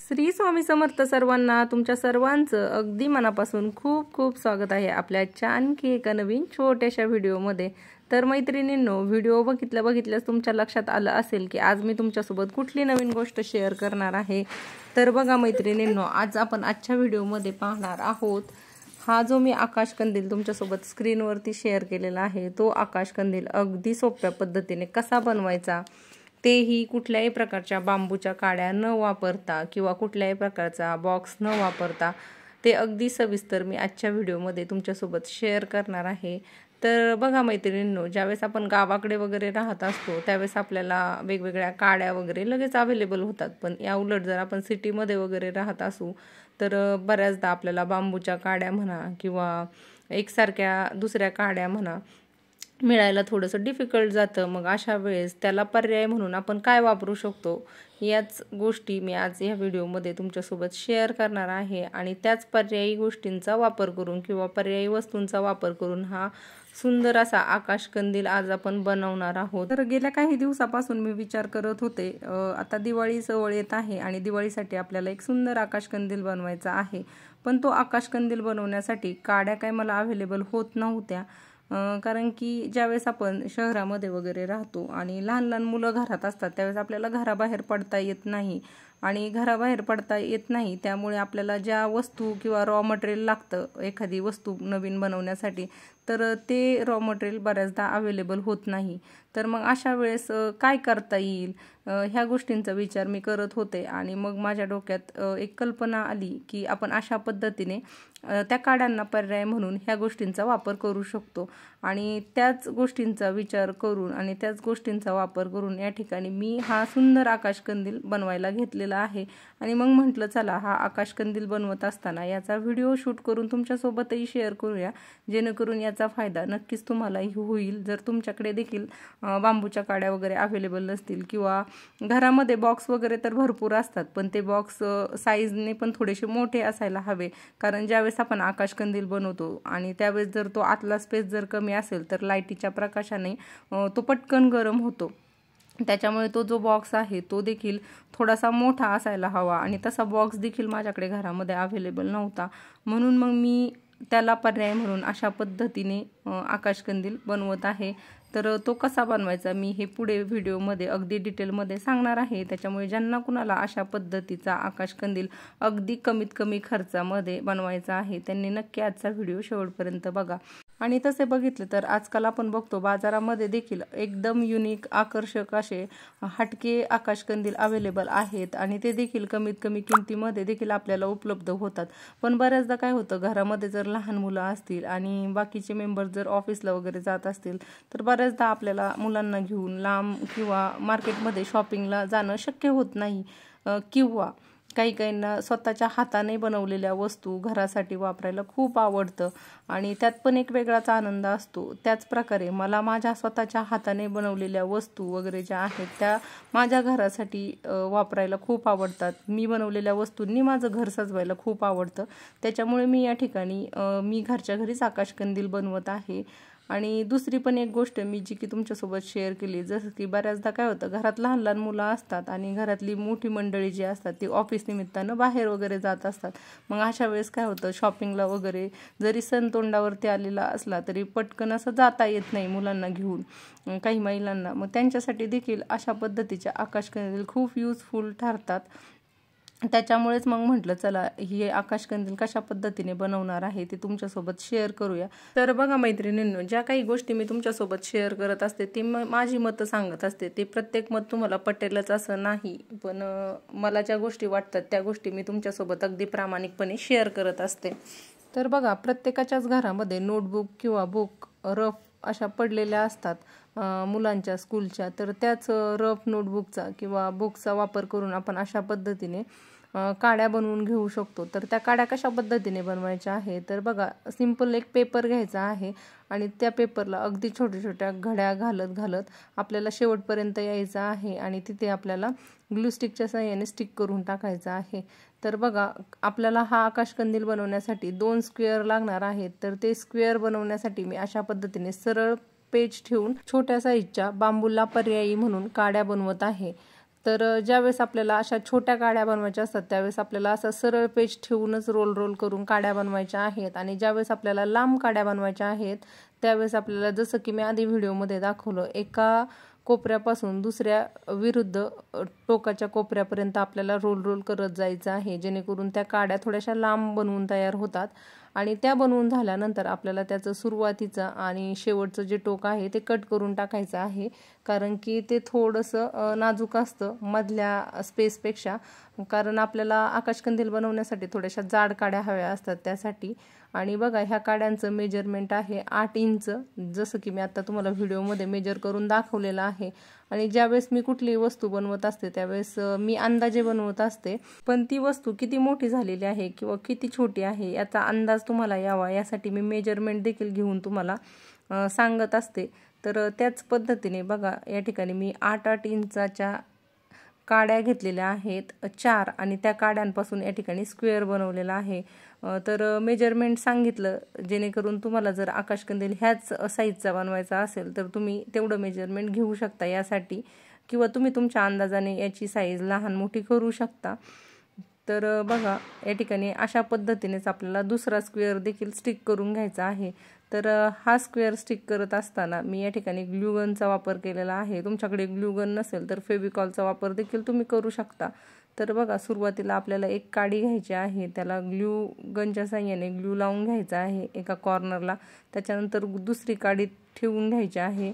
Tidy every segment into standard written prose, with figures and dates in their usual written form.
श्री स्वामी समर्थ सर्वांना तुमच्या सर्वांचं अगदी मनापासून खूप खूप स्वागत आहे आपल्या आणखी एका नवीन छोट्याशा व्हिडिओमध्ये। तर मैत्रिणींनो, व्हिडिओ बघितल्यास तुमच्या लक्षात आलं असेल की आज मी तुमच्यासोबत कुठली नवीन गोष्ट शेअर करणार आहे। तर बघा मैत्रिणींनो, आज आपण आजच्या व्हिडिओमध्ये पाहणार आहोत हा जो मी आकाश कंदील तुमच्यासोबत स्क्रीनवरती शेअर केलेला आहे, तो आकाश कंदील अगदी सोप्या पद्धतीने कसा बनवायचा, तेही कुठल्याही प्रकारच्या बांबूच्या काड्या न वापरता किंवा कुठल्याही प्रकारचा बॉक्स न वापरता, ते अगदी सविस्तर मी आजच्या व्हिडिओमध्ये तुमच्यासोबत शेअर करणार आहे। तर बघा मैत्रिणींनो, ज्यावेळेस आपण गावाकडे वगैरे राहत असतो त्यावेळेस आपल्याला वेगवेगळ्या काड्या वगैरे लगेच अवेलेबल होतात, पण या उलट जर आपण सिटीमध्ये वगैरे राहत असू तर बऱ्याचदा आपल्याला बांबूच्या काड्या म्हणा किंवा एकसारख्या दुसऱ्या काड्या म्हणा मिळायला थोडंसं डिफिकल्ट जातं। मग अशा वेळेस त्याला पर्याय म्हणून आपण काय वापरू शकतो, याच गोष्टी मी आज या व्हिडिओमध्ये तुमच्यासोबत शेअर करणार आहे। आणि त्याच पर्यायी गोष्टींचा वापर करून किंवा पर्यायी वस्तूंचा वापर करून हा सुंदर असा आकाश कंदील आज आपण बनवणार आहोत। तर गेल्या काही दिवसापासून मी विचार करत होते, आता दिवाळी जवळ येत आहे आणि दिवाळीसाठी आपल्याला एक सुंदर आकाश कंदील बनवायचा आहे, पण तो आकाश कंदील बनवण्यासाठी काड्या काय मला अवेलेबल होत नव्हत्या। कारण की ज्यावेळेस आपण शहरामध्ये वगैरे राहतो आणि लहान लहान मुलं घरात असतात त्यावेळेस आपल्याला घराबाहेर पडता येत नाही, आणि घराबाहेर पडता येत नाही त्यामुळे आपल्याला ज्या वस्तू किंवा रॉ मटेरियल लागतं एखादी वस्तू नवीन बनवण्यासाठी, तर ते रॉ मटेरियल बऱ्याचदा अवेलेबल होत नाही। तर मग अशा वेळेस काय करता येईल, ह्या गोष्टींचा विचार मी करत होते आणि मग माझ्या डोक्यात एक कल्पना आली की आपण अशा पद्धतीने त्या काड्यांना पर्याय म्हणून ह्या गोष्टींचा वापर करू शकतो। आणि त्याच गोष्टींचा विचार करून आणि त्याच गोष्टींचा वापर करून या ठिकाणी मी हा सुंदर आकाश कंदील बनवायला घेतलेला आहे। आणि मग म्हटलं चला हा आकाश कंदील बनवत असताना याचा व्हिडिओ शूट करून तुमच्यासोबतही शेअर करूया, जेणेकरून याचा फायदा नक्कीच तुम्हालाही होईल। जर तुमच्याकडे देखील बांबूच्या काड्या वगैरे अवेलेबल नसतील किंवा घरामध्ये बॉक्स वगैरे तर भरपूर असतात, पण ते बॉक्स साईजने पण थोडेसे मोठे असायला हवे, कारण ज्यावेळेस आपण आकाश कंदील बनवतो आणि त्यावेळेस जर तो आतला स्पेस जर कमी असेल तर लाईटीच्या प्रकाशाने तो पटकन गरम होतो। त्याच्यामुळे तो जो बॉक्स आहे तो देखील थोडासा मोठा असायला हवा, आणि तसा बॉक्स देखील माझ्याकडे घरामध्ये अवेलेबल नव्हता। म्हणून मग मी त्याला पर्याय म्हणून अशा पद्धतीने आकाश कंदील बनवत आहे। तर तो कसा बनवायचा मी हे पुढे व्हिडिओमध्ये अगदी डिटेलमध्ये सांगणार आहे। त्याच्यामुळे ज्यांना कुणाला अशा पद्धतीचा आकाश कंदील अगदी कमीत कमी खर्चामध्ये बनवायचा आहे त्यांनी नक्की आजचा व्हिडिओ शेवटपर्यंत बघा। आणि तसे बघितले तर आजकाल आपण बघतो बाजारामध्ये देखील एकदम युनिक आकर्षक असे हटके आकाश कंदील अवेलेबल आहेत, आणि ते देखील कमीत कमी किमतीमध्ये देखील आपल्याला उपलब्ध होतात। पण बऱ्याचदा काय होतं, घरामध्ये जर लहान मुलं असतील आणि बाकीचे मेंबर जर ऑफिसला वगैरे जात असतील तर बऱ्याचदा आपल्याला मुलांना घेऊन लांब किंवा मार्केटमध्ये शॉपिंगला जाणं शक्य होत नाही, किंवा काहींना स्वतःच्या हाताने बनवलेल्या वस्तू घरासाठी वापरायला खूप आवडतं आणि त्यात पण एक वेगळाच आनंद असतो। त्याच प्रकारे मला माझ्या स्वतःच्या हाताने बनवलेल्या वस्तू वगैरे ज्या आहेत त्या माझ्या घरासाठी वापरायला खूप आवडतात। मी बनवलेल्या वस्तूंनी माझं घर सजवायला खूप आवडतं, त्याच्यामुळे मी या ठिकाणी मी घरच्या घरीच आकाश कंदील बनवत आहे। आणि दुसरी पण एक गोष्ट मी जी की तुमच्यासोबत शेअर केली, जसं की बऱ्याचदा काय होतं, घरात लहान लहान मुलं असतात आणि घरातली मोठी मंडळी जी असतात ती ऑफिस निमित्तानं बाहेर वगैरे जात असतात। मग अशा वेळेस काय होतं, शॉपिंगला वगैरे जरी सण तोंडावरती आलेला असला तरी पटकन असं जाता येत नाही मुलांना घेऊन काही महिलांना, मग त्यांच्यासाठी देखील अशा पद्धतीचे आकाश कंदील खूप युजफुल ठरतात। त्याच्यामुळेच मग म्हटलं चला हे आकाश कंदील कशा पद्धतीने बनवणार आहे ते तुमच्यासोबत शेअर करूया। तर बघा मैत्रिणींनो, ज्या काही गोष्टी मी तुमच्यासोबत शेअर करत असते ती माझी मतं सांगत असते, ते प्रत्येक मत तुम्हाला पटेलच असं नाही, पण मला ज्या गोष्टी वाटतात त्या गोष्टी मी तुमच्यासोबत अगदी प्रामाणिकपणे शेअर करत असते। तर बघा, प्रत्येकाच्याच घरामध्ये नोटबुक किंवा बुक रफ अशा पडलेल्या असतात मुलांच्या स्कूलच्या, तर त्याच रफ नोटबुकचा किंवा बुकचा वापर करून आपण अशा पद्धतीने काड्या बनवून घेऊ शकतो। तर त्या काड्या कशा पद्धतीने बनवायच्या आहे, तर बघा, सिंपल एक पेपर घ्यायचा आहे आणि त्या पेपरला अगदी छोट्या छोट्या घड्या घालत आपल्याला शेवटपर्यंत यायचं आहे आणि तिथे आपल्याला ग्लू स्टिकच्या सहाय्याने स्टिक करून टाकायचं आहे। तर बघा, आपल्याला हा आकाश कंदील बनवण्यासाठी 2 स्क्वेअर लागणार आहेत। तर ते स्क्वेअर बनवण्यासाठी मी अशा पद्धतीने सरळ पेज ठेवून छोट्या साईजच्या बांबूला पर्यायी म्हणून काड्या बनवत आहे। तर ज्यावेळेस आपल्याला अशा छोट्या काड्या बनवायच्या असतात त्यावेळेस आपल्याला असं सरळ पेज ठेवूनच रोल करून काड्या बनवायच्या आहेत. आणि ज्यावेळेस आपल्याला लांब काड्या बनवायच्या आहेत त्यावेळेस आपल्याला जसं की मी आधी व्हिडिओमध्ये दाखवलं, एका कोपऱ्यापासून दुसऱ्या विरुद्ध टोकाच्या कोपऱ्यापर्यंत आपल्याला रोल करत जायचं आहे, जेणेकरून त्या काड्या थोड्याशा लांब बनवून तयार होतात. आणि त्या बनवून झाल्यानंतर आपल्याला त्याचं सुरुवातीचं आणि शेवटचं जे टोक आहे ते कट करून टाकायचं आहे, कारण की ते थोडंसं नाजूक असतं मधल्या स्पेसपेक्षा. कारण आपल्याला आकाशकंदील बनवण्यासाठी थोड्याशा जाड काड्या हव्या असतात त्यासाठी. आणि बघा ह्या काड्यांचं मेजरमेंट आहे 8 इंच, जसं की मी आता तुम्हाला व्हिडिओमध्ये मेजर करून दाखवलेलं आहे. आणि ज्यावेळेस मी कुठलीही वस्तू बनवत असते त्यावेळेस मी अंदाजे बनवत असते, पण ती वस्तू किती मोठी झालेली आहे किंवा किती छोटी आहे याचा अंदाज तुम्हाला यावा यासाठी मी मेजरमेंट देखील घेऊन तुम्हाला सांगत असते. तर त्याच पद्धतीने बघा या ठिकाणी मी 8-8 इंचाच्या काड्या घेतलेल्या आहेत 4, आणि त्या काड्यांपासून या ठिकाणी स्क्वेअर बनवलेला आहे. तर मेजरमेंट सांगितलं जेणेकरून तुम्हाला जर आकाशकंदील ह्याच साईजचा बनवायचा असेल तर तुम्ही तेवढं मेजरमेंट घेऊ शकता यासाठी, किंवा तुम्ही तुमच्या अंदाजाने याची साईज लहान मोठी करू शकता. तर बघा या ठिकाणी अशा पद्धतीनेच आपल्याला दुसरा स्क्वेअर देखील स्टिक करून घ्यायचा आहे. तर हा स्क्वेअर स्टिक करत असताना मी या ठिकाणी ग्लूगनचा वापर केलेला आहे. तुमच्याकडे ग्लूगन नसेल तर फेविकॉलचा वापर देखील तुम्ही करू शकता. तर बघा सुरुवातीला आपल्याला एक काडी घ्यायची आहे, त्याला ग्लूगनच्या साहाय्याने ग्लू लावून घ्यायचा आहे एका कॉर्नरला, त्याच्यानंतर दुसरी काडी ठेवून घ्यायची आहे.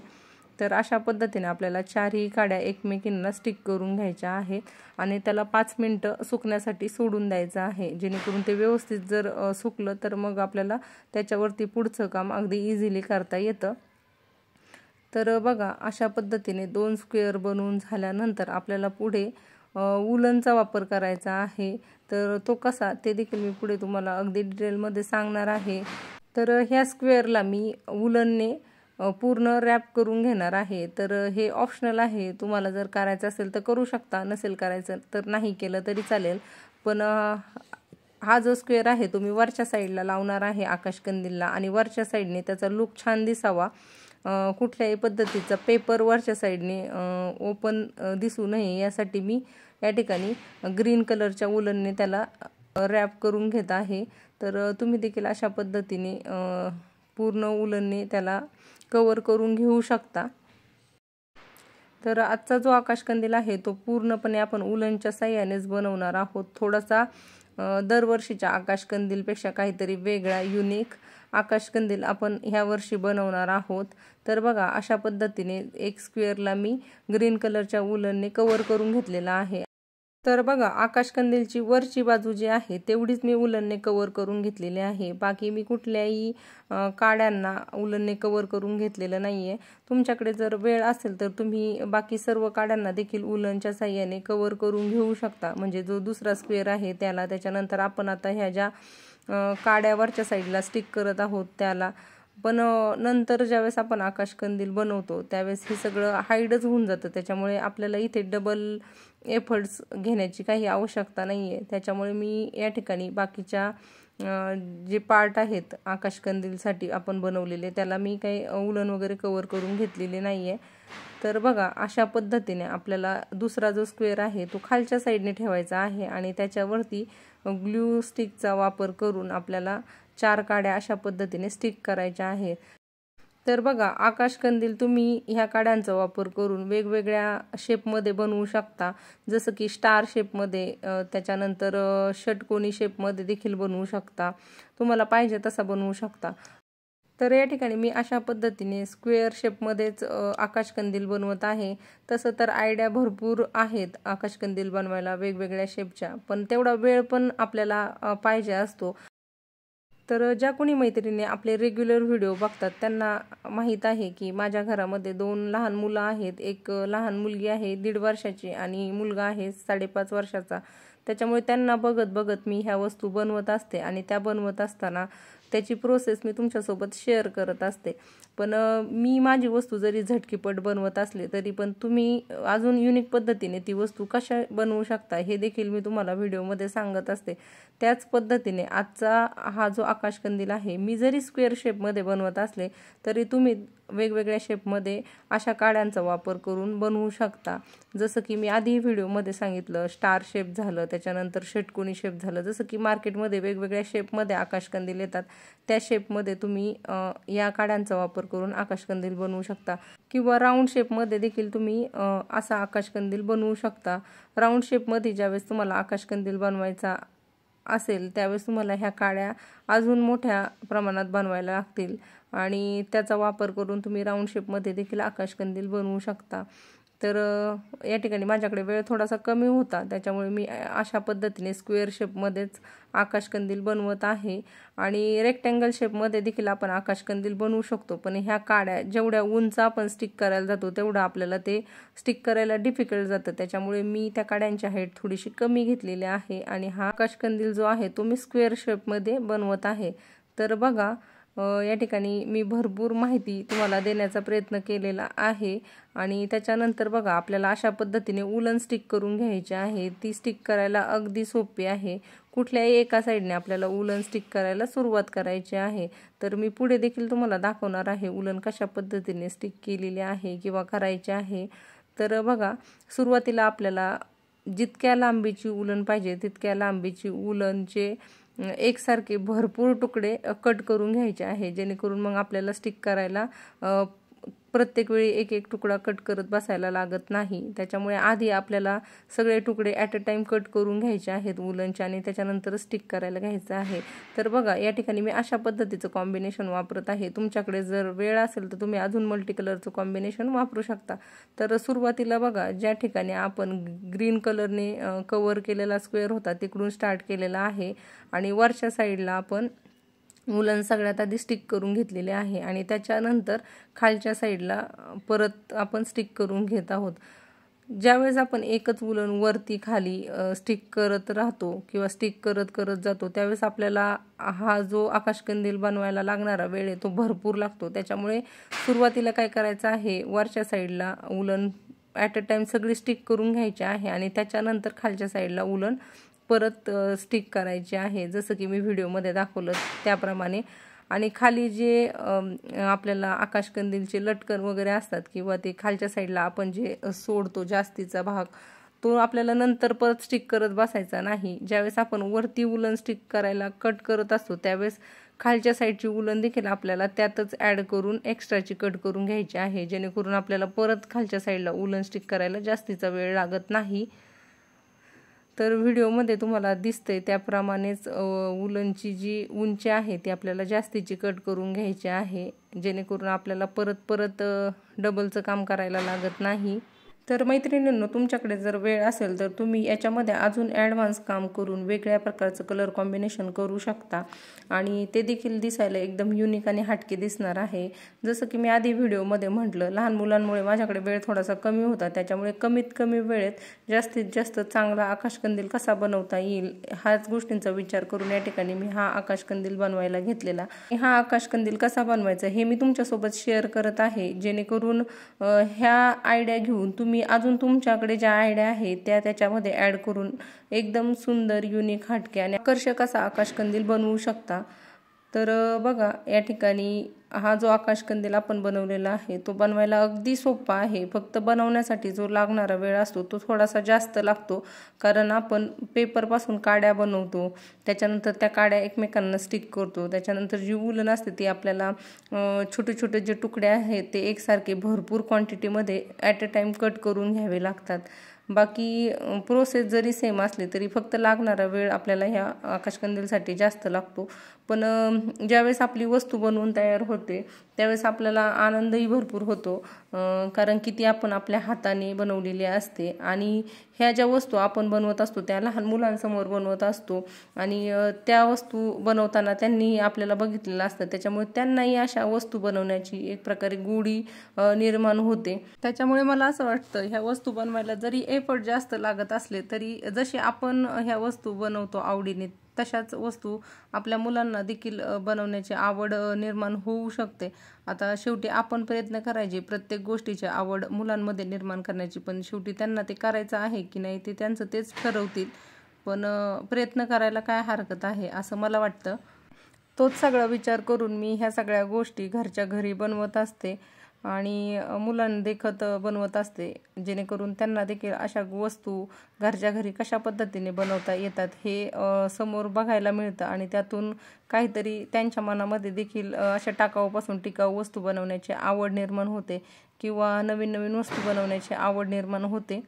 तर अशा पद्धतीने आपल्याला 4ही काड्या एकमेकींना स्टिक करून घ्यायच्या आहेत आणि त्याला 5 मिनिटं सुकण्यासाठी सोडून द्यायचं आहे, जेणेकरून ते व्यवस्थित जर सुकलं तर मग आपल्याला त्याच्यावरती पुढचं काम अगदी इझिली करता येतं. तर बघा अशा पद्धतीने 2 स्क्वेअर बनवून झाल्यानंतर आपल्याला पुढे वूलनचा वापर करायचा आहे. तर तो कसा ते देखील मी पुढे तुम्हाला अगदी डिटेलमध्ये सांगणार आहे. तर ह्या स्क्वेअरला मी वूलनने पूर्ण रॅप करून घेणार आहे. तर हे ऑप्शनल आहे, तुम्हाला जर करायचं असेल तर करू शकता, नसेल करायचं तर नाही केलं तरी चालेल. पण हा जो स्क्वेअर आहे तो मी वरच्या साईडला लावणार आहे आकाशकंदीलला, आणि वरच्या साईडने त्याचा लुक छान दिसावा, कुठल्याही पद्धतीचा पेपर वरच्या साईडने ओपन दिसू नये यासाठी मी या ठिकाणी ग्रीन कलरच्या वूलनने त्याला रॅप करून घेत आहे. तर तुम्ही देखील अशा पद्धतीने पूर्ण वूलनने त्याला कवर करून घेऊ शकता. तर आजचा जो आकाशकंदील आहे तो पूर्णपणे आपण वूलनच्या साहाय्यानेच बनवणार आहोत. थोडासा दरवर्षीच्या आकाशकंदीलपेक्षा काहीतरी वेगळा युनिक आकाशकंदील आपण ह्या वर्षी बनवणार आहोत. तर बघा अशा पद्धतीने एक स्क्वेअरला मी ग्रीन कलरच्या वूलनने कवर करून घेतलेला आहे. तर बघा आकाशकंदीलची वरची बाजू जी आहे तेवढीच मी वूलनने कवर करून घेतलेली आहे. बाकी मी कुठल्याही काड्यांना वूलनने कवर करून घेतलेलं नाहीये. तुमच्याकडे जर वेळ असेल तर तुम्ही बाकी सर्व काड्यांना देखील वूलनच्या साहाय्याने कवर करून घेऊ शकता. म्हणजे जो दुसरा स्क्वेअर आहे त्याला, त्याच्यानंतर आपण आता ह्या ज्या काड्यावरच्या साईडला स्टिक करत आहोत त्याला, पण नंतर ज्यावेळेस आपण आकाशकंदील बनवतो त्यावेळेस हे सगळं हाईडच होऊन जातं. त्याच्यामुळे आपल्याला इथे डबल एफर्ट्स घेण्याची काही आवश्यकता नाही आहे. त्याच्यामुळे मी या ठिकाणी बाकीच्या जे पार्ट आहेत आकाशकंदीलसाठी आपण बनवलेले त्याला मी काही वूलन वगैरे कवर करून घेतलेले नाही आहे. तर बघा अशा पद्धतीने आपल्याला दुसरा जो स्क्वेअर आहे तो खालच्या साईडने ठेवायचा आहे आणि त्याच्यावरती ग्लू स्टिकचा वापर करून आपल्याला 4 काड्या अशा पद्धतीने स्टिक करायच्या आहेत. तर बघा आकाशकंदील तुम्ही ह्या काड्यांचा वापर करून वेगवेगळ्या शेपमध्ये बनवू शकता, जसं की स्टार शेपमध्ये, त्याच्यानंतर षटकोनी शेपमध्ये देखील बनवू शकता. तुम्हाला पाहिजे तसा बनवू शकता. तर या ठिकाणी मी अशा पद्धतीने स्क्वेअर शेपमध्येच आकाशकंदील बनवत आहे. तसं तर आयडिया भरपूर आहेत आकाशकंदील बनवायला वेगवेगळ्या शेपच्या, पण तेवढा वेळ पण आपल्याला पाहिजे असतो. तर ज्या कोणी मैत्रिणी आपले रेग्युलर व्हिडिओ बघतात त्यांना माहीत आहे की माझ्या घरामध्ये 2 लहान मुलं आहेत. एक लहान मुलगी आहे 1.5 वर्षाची आणि मुलगा आहे 5.5 वर्षाचा. त्याच्यामुळे त्यांना बघत बघत मी ह्या वस्तू बनवत असते आणि त्या बनवत असताना त्याची प्रोसेस मी तुमच्यासोबत शेअर करत असते. पण मी माझी वस्तू जरी झटकीपट बनवत असले तरी पण तुम्ही अजून युनिक पद्धतीने ती वस्तू कशा बनवू शकता हे देखील मी तुम्हाला व्हिडिओमध्ये सांगत असते. त्याच पद्धतीने आजचा हा जो आकाशकंदील आहे मी जरी स्क्वेअर शेपमध्ये बनवत असले तरी तुम्ही वेगवेगळ्या शेपमध्ये अशा काड्यांचा वापर करून बनवू शकता. जसं की मी आधी व्हिडिओमध्ये सांगितलं स्टार शेप झालं, त्याच्यानंतर षटकोनी शेप झालं. जसं की मार्केटमध्ये वेगवेगळ्या शेपमध्ये आकाशकंदील येतात, त्या शेपमध्ये तुम्ही या काड्यांचा वापर करून आकाशकंदील बनवू शकता. किंवा राऊंड शेपमध्ये देखील तुम्ही असा आकाशकंदील बनवू शकता. राऊंड शेपमध्ये ज्यावेळेस तुम्हाला आकाशकंदील बनवायचा असेल त्यावेळेस तुम्हाला ह्या काड्या अजून मोठ्या प्रमाणात बनवायला लागतील आणि त्याचा वापर करून तुम्ही राऊंड शेपमध्ये देखील आकाशकंदील बनवू शकता. तर या ठिकाणी माझ्याकडे वेळ थोडासा कमी होता, त्याच्यामुळे मी अशा पद्धतीने स्क्वेअर शेपमध्येच आकाशकंदील बनवत आहे. आणि रेक्टँगल शेपमध्ये देखील आपण आकाशकंदील बनवू शकतो, पण ह्या काड्या जेवढ्या उंच आपण स्टिक करायला जातो तेवढं आपल्याला ते स्टिक करायला डिफिकल्ट जातं. त्याच्यामुळे मी त्या काड्यांची हाईट थोडीशी कमी घेतलेली आहे आणि हा आकाशकंदील जो आहे तो मी स्क्वेअर शेपमध्ये बनवत आहे. तर बघा, या ठिकाणी मी भरपूर माहिती तुम्हाला देण्याचा प्रयत्न केलेला आहे. आणि त्याच्यानंतर बघा, आपल्याला अशा पद्धतीने उलन स्टिक करून घ्यायची आहे. ती स्टिक करायला अगदी सोपी आहे. कुठल्याही एका साईडने आपल्याला उलन स्टिक करायला सुरुवात करायची आहे. तर मी पुढे देखील तुम्हाला दाखवणार आहे उलन कशा पद्धतीने स्टिक केलेली आहे किंवा करायचे आहे. तर बघा, सुरुवातीला आपल्याला जितक्या लांबीची उलन पाहिजे तितक्या लांबीची उलनचे एकसारखे भरपूर तुकडे कट करून घ्यायचे आहे, जेणेकरून मग आपल्याला स्टिक करायला प्रत्येक वेळी एक एक तुकडा कट करत बसायला लागत नाही. त्याच्यामुळे आधी आपल्याला सगळे तुकडे ॲट अ टाइम कट करून घ्यायचे आहेत उलनचे आणि त्याच्यानंतर स्टिक करायला घ्यायचं आहे. तर बघा, या ठिकाणी मी अशा पद्धतीचं कॉम्बिनेशन वापरत आहे. तुमच्याकडे जर वेळ असेल तर तुम्ही अजून मल्टी कलरचं कॉम्बिनेशन वापरू शकता. तर सुरुवातीला बघा, ज्या ठिकाणी आपण ग्रीन कलरने कव्हर केलेला स्क्वेअर होता तिकडून स्टार्ट केलेला आहे आणि वरच्या साईडला आपण उलन सगळ्यात आधी स्टिक करून घेतलेले आहे आणि त्याच्यानंतर खालच्या साईडला परत आपण स्टिक करून घेत आहोत. ज्यावेळेस आपण एकच उलन वरती खाली स्टिक करत राहतो किंवा स्टिक करत करत जातो त्यावेळेस आपल्याला हा जो आकाशकंदील बनवायला लागणारा वेळ आहे तो भरपूर लागतो. त्याच्यामुळे सुरुवातीला काय करायचं आहे, वरच्या साईडला उलन ॲट अ टाइम सगळी स्टिक करून घ्यायची आहे आणि त्याच्यानंतर खालच्या साईडला उलन परत स्टिक करायचे आहे, जसं की मी व्हिडिओमध्ये दाखवलं त्याप्रमाणे. आणि खाली जे आपल्याला आकाशकंदीलचे लटकन वगैरे असतात किंवा ते खालच्या साईडला आपण जे सोडतो जास्तीचा भाग, तो आपल्याला नंतर परत स्टिक करत बसायचा नाही. ज्यावेळेस आपण वरती उलन स्टिक करायला कट करत असतो त्यावेळेस खालच्या साईडची उलन देखील आपल्याला त्यातच ॲड करून एक्स्ट्राची कट करून घ्यायची आहे, जेणेकरून आपल्याला परत खालच्या साईडला उलन स्टिक करायला जास्तीचा वेळ लागत नाही. तर व्हिडिओमध्ये तुम्हाला दिसतंय त्याप्रमाणेच उलनची जी उंची आहे ती आपल्याला जास्तीची कट करून घ्यायची आहे, जेणेकरून आपल्याला परत परत डबलचं काम करायला लागत नाही. तर मैत्रिणींनो, तुमच्याकडे जर वेळ असेल तर तुम्ही याच्यामध्ये अजून ॲडव्हान्स काम करून वेगळ्या प्रकारचं कलर कॉम्बिनेशन करू शकता आणि ते देखील दिसायला एकदम युनिक आणि हटके दिसणार आहे. जसं की मी आधी व्हिडिओमध्ये म्हटलं, लहान मुलांमुळे माझ्याकडे वेळ थोडासा कमी होता, त्याच्यामुळे कमीत कमी वेळेत जास्तीत जास्त चांगला आकाशकंदील कसा बनवता येईल ह्याच गोष्टींचा विचार करून या ठिकाणी मी हा आकाशकंदील बनवायला घेतलेला. हा आकाशकंदील कसा बनवायचा हे मी तुमच्यासोबत शेअर करत आहे, जेणेकरून ह्या आयडिया घेऊन तुम्ही अजून तुमच्याकडे ज्या आयडिया आहेत त्या त्याच्यामध्ये ॲड करून एकदम सुंदर, युनिक, हटके आणि आकर्षक असा आकाशकंदील बनवू शकता. तर बघा, या ठिकाणी हा जो आकाशकंदील आपण बनवलेला आहे तो बनवायला अगदी सोपा आहे. फक्त बनवण्यासाठी जो लागणारा वेळ असतो तो थोडासा जास्त लागतो, कारण आपण पेपरपासून काड्या बनवतो, त्याच्यानंतर त्या काड्या एकमेकांना स्टिक करतो, त्याच्यानंतर जी उलन असते ती आपल्याला छोटे छोटे जे तुकडे आहेत ते एकसारखे भरपूर क्वांटिटीमध्ये ॲट अ टाइम कट करून घ्यावे लागतात. बाकी प्रोसेस जरी सेम असली तरी फक्त लागणारा वेळ आपल्याला ह्या आकाशकंदीलसाठी जास्त लागतो. पण ज्यावेळेस आपली वस्तू बनवून तयार होते त्यावेळेस आपल्याला आनंदही भरपूर होतो, कारण की ती आपण आपल्या हाताने बनवलेली असते आणि ह्या ज्या वस्तू आपण बनवत असतो त्या लहान मुलांसमोर बनवत असतो आणि त्या वस्तू बनवताना त्यांनी आपल्याला बघितलेलं असतं, त्याच्यामुळे त्यांनाही अशा वस्तू बनवण्याची एक प्रकारे गोडी निर्माण होते. त्याच्यामुळे मला असं वाटतं ह्या वस्तू बनवायला जरी एफर्ट जास्त लागत असले तरी जशी आपण ह्या वस्तू बनवतो आवडीने तशाच वस्तू आपल्या मुलांना देखील बनवण्याची आवड निर्माण होऊ शकते। आता शेवटी आपण प्रयत्न करायचे प्रत्येक गोष्टीची आवड मुलांमध्ये निर्माण करण्याची, पण शेवटी त्यांना ते करायचं आहे की नाही ते त्यांचं तेच ठरवतील, पण प्रयत्न करायला काय हरकत आहे असं मला वाटतं। तोच सगळा विचार करून मी ह्या सगळ्या गोष्टी घरच्या घरी बनवत असते आणि मुलांदेखत बनवत असते, जेणेकरून त्यांना देखील अशा वस्तू घरच्या घरी कशा पद्धतीने बनवता येतात हे समोर बघायला मिळतं आणि त्यातून काहीतरी त्यांच्या मनामध्ये देखील अशा टाकाऊपासून टिकाऊ वस्तू बनवण्याची आवड निर्माण होते किंवा नवीन नवीन वस्तू बनवण्याची आवड निर्माण होते।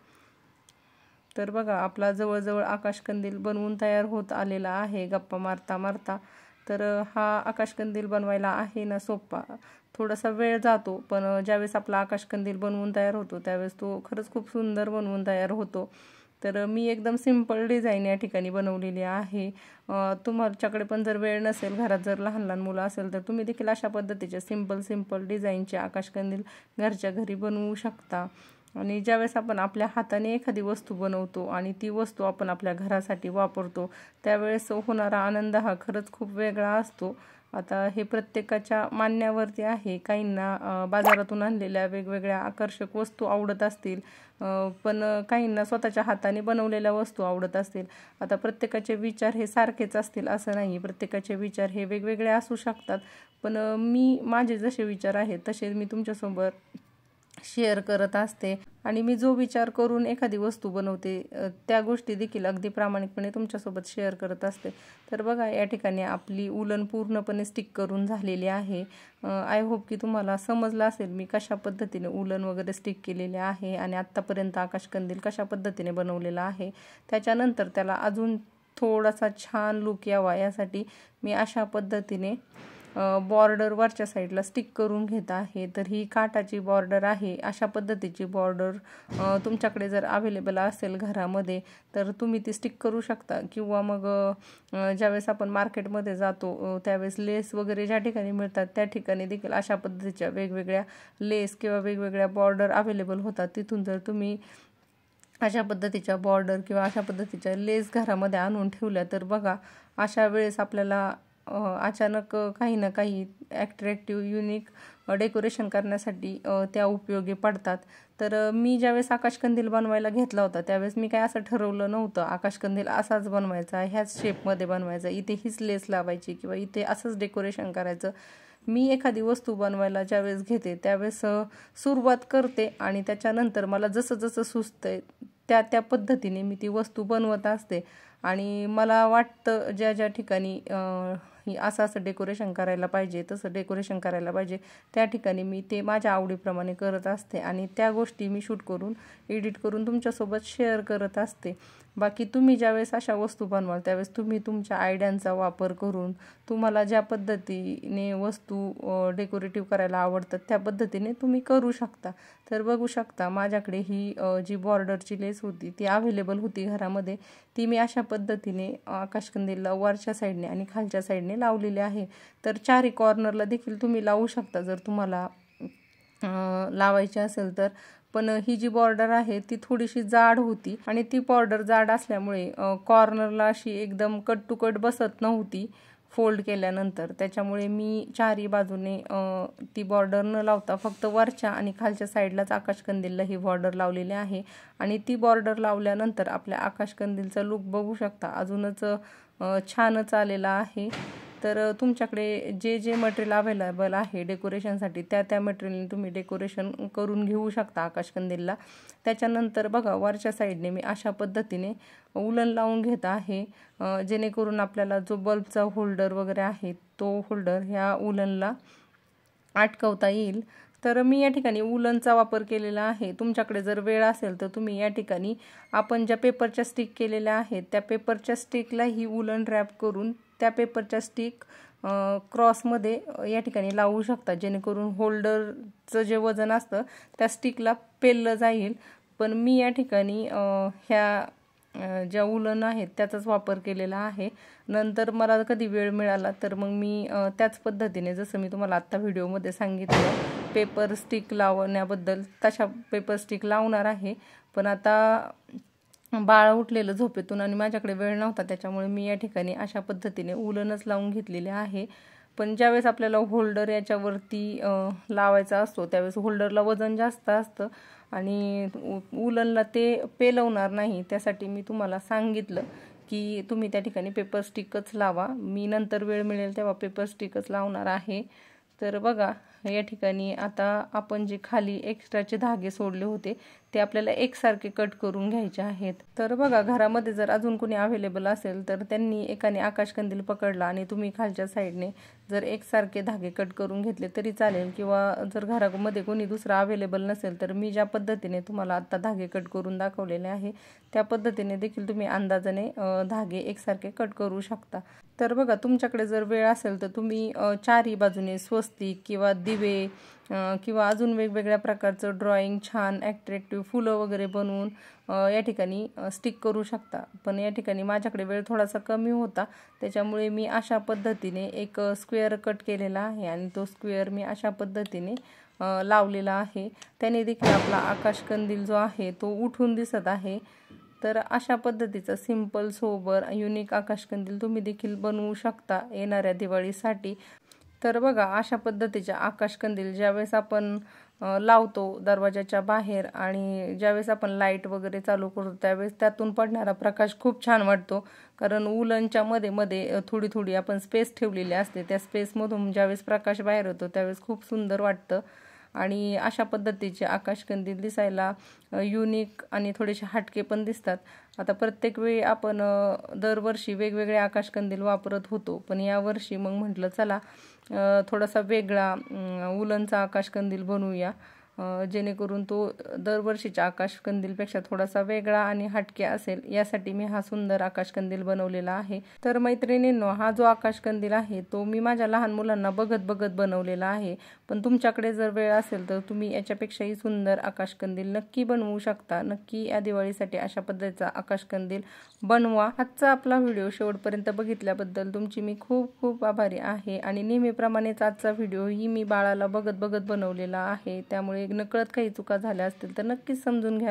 तर बघा आपला जवळजवळ आकाशकंदील बनवून तयार होत आलेला आहे गप्पा मारता मारता। तर हा आकाशकंदील बनवायला आहे ना सोपा, थोडासा वेळ जातो, पण ज्यावेळेस आपला आकाशकंदील बनवून तयार होतो त्यावेळेस तो खरंच खूप सुंदर बनवून तयार होतो। तर मी एकदम सिंपल डिझाईन या ठिकाणी बनवलेली आहे। तुमच्याकडे पण जर वेळ नसेल, घरात जर लहान लहान मुलं असेल तर तुम्ही देखील अशा पद्धतीचे सिंपल डिझाईनचे आकाशकंदील घरच्या घरी बनवू शकता। आणि ज्यावेळेस आपण आपल्या हाताने एखादी वस्तू बनवतो आणि ती वस्तू आपण आपल्या घरासाठी वापरतो त्यावेळेस होणारा आनंद हा खरंच खूप वेगळा असतो। आता हे प्रत्येकाच्या मान्यावरती आहे, काहींना बाजारातून आणलेल्या वेगवेगळ्या आकर्षक वस्तू आवडत असतील, पण काहींना स्वतःच्या हाताने बनवलेल्या वस्तू आवडत असतील। आता प्रत्येकाचे विचार हे सारखेच असतील असं नाही, प्रत्येकाचे विचार हे वेगवेगळे असू शकतात, पण माझे जसे विचार आहेत तसे मी तुमच्यासोबत शेअर करत असते आणि मी जो विचार करून एखादी वस्तू बनवते त्या गोष्टी देखील अगदी प्रामाणिकपणे तुमच्यासोबत शेअर करत असते। तर बघा या ठिकाणी आपली उलन पूर्णपणे स्टिक करून झालेली आहे। आय होप की तुम्हाला समजलं असेल मी कशा पद्धतीने उलन वगैरे स्टिक केलेले आहे आणि आत्तापर्यंत आकाशकंदील कशा पद्धतीने बनवलेला आहे। त्याच्यानंतर त्याला अजून थोडासा छान लुक यावा यासाठी मी अशा पद्धतीने बॉर्डर वरच्या साईडला स्टिक करून घेत आहे। तर ही काठाची बॉर्डर आहे, अशा पद्धतीची बॉर्डर तुमच्याकडे जर अवेलेबल असेल घरामध्ये तर तुम्ही ती स्टिक करू शकता, किंवा मग ज्यावेळेस आपण मार्केटमध्ये जातो त्यावेळेस लेस वगैरे ज्या ठिकाणी मिळतात त्या ठिकाणी देखील अशा पद्धतीच्या वेगवेगळ्या लेस किंवा वेगवेगळ्या बॉर्डर अवेलेबल होतात। तिथून जर तुम्ही अशा पद्धतीच्या बॉर्डर किंवा अशा पद्धतीच्या लेस घरामध्ये आणून ठेवल्या तर बघा अशा वेळेस आपल्याला अचानक काही ना काही ॲट्रॅक्टिव्ह युनिक डेकोरेशन करण्यासाठी त्या उपयोगी पडतात। तर मी ज्यावेळेस आकाशकंदील बनवायला घेतला होता त्यावेळेस मी काय असं ठरवलं नव्हतं आकाशकंदील असाच बनवायचा, ह्याच शेपमध्ये बनवायचा, इथे हीच लेस लावायची किंवा इथे असंच डेकोरेशन करायचं। मी एखादी वस्तू बनवायला ज्यावेळेस घेते त्यावेळेस सुरुवात करते आणि त्याच्यानंतर मला जसं जसं सुचतंय त्या पद्धतीने मी ती वस्तू बनवत असते आणि मला वाटतं ज्या ज्या ठिकाणी असं डेकोरेशन करायला पाहिजे, तसं डेकोरेशन करायला पाहिजे त्या ठिकाणी मी ते माझ्या आवडीप्रमाणे करत असते आणि त्या गोष्टी मी शूट करून एडिट करून तुमच्यासोबत शेअर करत असते। बाकी तुम्ही ज्यावेळेस अशा वस्तू बनवाल त्यावेळेस तुम्ही तुमच्या आयडियांचा वापर करून तुम्हाला ज्या पद्धतीने वस्तू डेकोरेटिव्ह करायला आवडतात त्या पद्धतीने तुम्ही करू शकता। तर बघू शकता माझ्याकडे ही जी बॉर्डरची लेस होती ती अवेलेबल होती घरामध्ये, ती मी अशा पद्धतीने आकाशकंदीलला वरच्या साईडने आणि खालच्या साईडने लावलेली आहे। तर चारी कॉर्नरला देखील तुम्ही लावू शकता जर तुम्हाला लावायची असेल तर, पण ही जी बॉर्डर आहे ती थोडीशी जाड होती आणि ती बॉर्डर जाड असल्यामुळे कॉर्नरला अशी एकदम कट टू कट बसत नव्हती फोल्ड केल्यानंतर, त्याच्यामुळे मी चारी बाजूने ती बॉर्डर न लावता फक्त वरच्या आणि खालच्या साईडलाच आकाशकंदीलला ही बॉर्डर लावलेली आहे आणि ती बॉर्डर लावल्यानंतर आपल्या आकाशकंदीलचा लुक बघू शकता अजूनच छानच आलेला आहे। तर तुमच्याकडे जे जे मटेरियल अवेलेबल आहे डेकोरेशनसाठी त्या मटेरियलने तुम्ही डेकोरेशन करून घेऊ शकता आकाशकंदीलला। त्याच्यानंतर बघा वरच्या साईडने मी अशा पद्धतीने उलन लावून घेत आहे, जेणेकरून आपल्याला जो बल्बचा होल्डर वगैरे आहे तो होल्डर ह्या उलनला अटकवता येईल। तर मी या ठिकाणी उलनचा वापर केलेला आहे। तुमच्याकडे जर वेळ असेल तर तुम्ही या ठिकाणी आपण ज्या पेपरच्या स्टिक केलेल्या आहेत त्या पेपरच्या स्टिकला ही उलन रॅप करून त्या पेपरच्या स्टिक क्रॉसमध्ये या ठिकाणी लावू शकता, जेणेकरून होल्डरचं जे वजन असतं त्या स्टिकला पेललं जाईल। पण मी या ठिकाणी ह्या ज्या उलन आहेत त्याचाच वापर केलेला आहे। नंतर मला कधी वेळ मिळाला तर मग मी त्याच पद्धतीने जसं मी तुम्हाला आत्ता व्हिडिओमध्ये सांगितलं पेपर स्टिक लावण्याबद्दल तशा पेपर स्टिक लावणार आहे. पण आता बाळ उठलेलं झोपेतून आणि माझ्याकडे वेळ नव्हता, त्याच्यामुळे मी या ठिकाणी अशा पद्धतीने उलनच लावून घेतलेले आहे. पण ज्यावेळेस आपल्याला होल्डर याच्यावरती लावायचा असतो त्यावेळेस होल्डरला वजन जास्त असतं आणि उलनला ते पेलवणार नाही. त्यासाठी मी तुम्हाला सांगितलं की तुम्ही त्या ठिकाणी पेपर स्टिकच लावा. मी नंतर वेळ मिळेल तेव्हा पेपर स्टिकच लावणार आहे. तर बघा या ठिकाणी आता आपण जे खाली एक्स्ट्राचे धागे सोडले होते ते आपल्याला एकसारखे कट करून घ्यायचे आहेत. तर बघा घरामध्ये जर अजून कोणी अवेलेबल असेल तर त्यांनी एकाने आकाशकंदील पकडला आणि तुम्ही खालच्या साईडने जर एकसारखे धागे कट करून घेतले तरी चालेल, किंवा जर घरामध्ये कोणी दुसरा अवेलेबल नसेल तर मी ज्या पद्धतीने तुम्हाला आता धागे कट करून दाखवलेले आहे त्या पद्धतीने देखील तुम्ही अंदाजाने धागे एकसारखे कट करू शकता. तर बघा तुमच्याकडे जर वेळ असेल तर तुम्ही चारही बाजूने स्वस्तिक किंवा दिवे किंवा अजून वेगवेगळ्या प्रकारचं ड्रॉइंग छान ॲट्रॅक्टिव्ह फुलं वगैरे बनवून या ठिकाणी स्टिक करू शकता. पण या ठिकाणी माझ्याकडे वेळ थोडासा कमी होता, त्याच्यामुळे मी अशा पद्धतीने एक स्क्वेअर कट केलेला आहे आणि तो स्क्वेअर मी अशा पद्धतीने लावलेला आहे. त्याने देखील आपला आकाशकंदील जो आहे तो उठून दिसत आहे. तर अशा पद्धतीचा सिंपल सोबर युनिक आकाशकंदील तुम्ही देखील बनवू शकता येणाऱ्या दिवाळीसाठी. तर बघा अशा पद्धतीचे आकाशकंदील ज्यावेळेस आपण लावतो दरवाजाच्या बाहेर आणि ज्यावेळेस आपण लाईट वगैरे चालू करतो त्यावेळेस त्यातून पडणारा प्रकाश खूप छान वाटतो. कारण उलनच्या मध्ये मध्ये थोडी थोडी आपण स्पेस ठेवलेली असते, त्या स्पेसमधून ज्यावेळेस प्रकाश बाहेर होतो त्यावेळेस खूप सुंदर वाटतं. आणि अशा पद्धतीचे आकाशकंदील दिसायला युनिक आणि थोडेसे हटके पण दिसतात. आता प्रत्येक वेळी आपण दरवर्षी वेगवेगळे आकाशकंदील वापरत होतो, पण यावर्षी मग म्हटलं चला थोडासा वेगळा उलनचा आकाशकंदील बनवूया, जेणेकरून तो दरवर्षीच्या आकाशकंदीलपेक्षा थोडासा वेगळा आणि हटके असेल, यासाठी मी हा सुंदर आकाशकंदील बनवलेला आहे. तर मैत्रिणींनो, हा जो आकाशकंदील आहे तो मी माझ्या लहान मुलांना बघत बघत बनवलेला आहे. पण तुमच्याकडे जर वेळ असेल तर तुम्ही याच्यापेक्षाही सुंदर आकाशकंदील नक्की बनवू शकता. नक्की या दिवाळीसाठी अशा पद्धतीचा आकाशकंदील बनवा. आजचा आपला व्हिडिओ शेवटपर्यंत बघितल्याबद्दल तुमची मी खूप खूप आभारी आहे. आणि नेहमीप्रमाणेच आजचा व्हिडिओही मी बाळाला बघत बघत बनवलेला आहे, त्यामुळे नकळत काही चुका झाल्या असतील तर नक्कीच समजून घ्या.